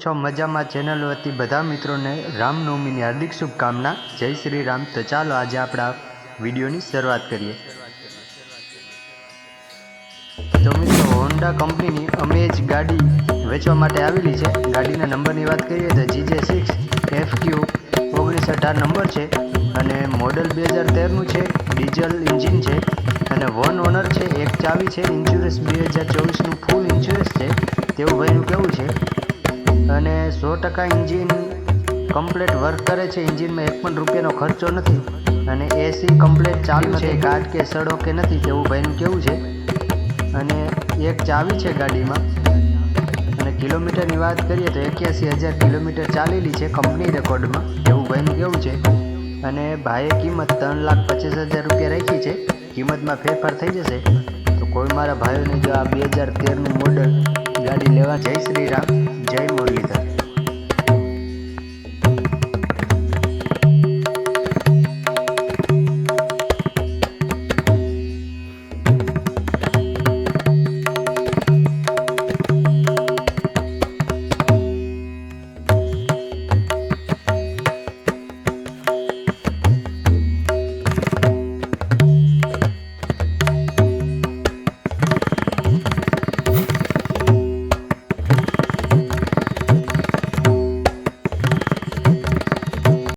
છો મજામાં? ચેનલ વતી બધા મિત્રોને રામનવમીની હાર્દિક શુભકામના. જય શ્રી રામ. તો ચાલો આજે આપણા વિડીયોની શરૂઆત કરીએ. તો મિત્રો, હોન્ડા કંપનીની અમેજ ગાડી વેચવા માટે આવેલી છે. ગાડીના નંબરની વાત કરીએ તો GJ6FQ 1918 નંબર છે અને મોડલ 2013નું છે. ડીઝલ એન્જિન છે અને 1 ઓનર છે. એક ચાવી છે. ઇન્સ્યોરન્સ 2024નું ફૂલ ઇન્સ્યોરન્સ છે તેવું ભાઈનું કહેવું છે. અને 100% એન્જિન કમ્પ્લીટ વર્ક કરે છે. એન્જિનમાં એક પણ રૂપિયાનો ખર્ચો નથી અને એસી કમ્પ્લીટ ચાલુ છે. ગાઢ કે સડો કે નથી તેવું ભાઈનું કહેવું છે. અને એક ચાવી છે ગાડીમાં. અને કિલોમીટરની વાત કરીએ તો 81,000 કિલોમીટર ચાલેલી છે કંપની રેકોર્ડમાં એવું ભાઈનું કહેવું છે. અને ભાઈએ કિંમત 3,25,000 રૂપિયા રાખી છે. કિંમતમાં ફેરફાર થઈ જશે. તો કોઈ મારા ભાઈઓને જો આ 2013નું મોડલ ગાડી લેવા, જય શ્રી રામ, જય મુરલીધર.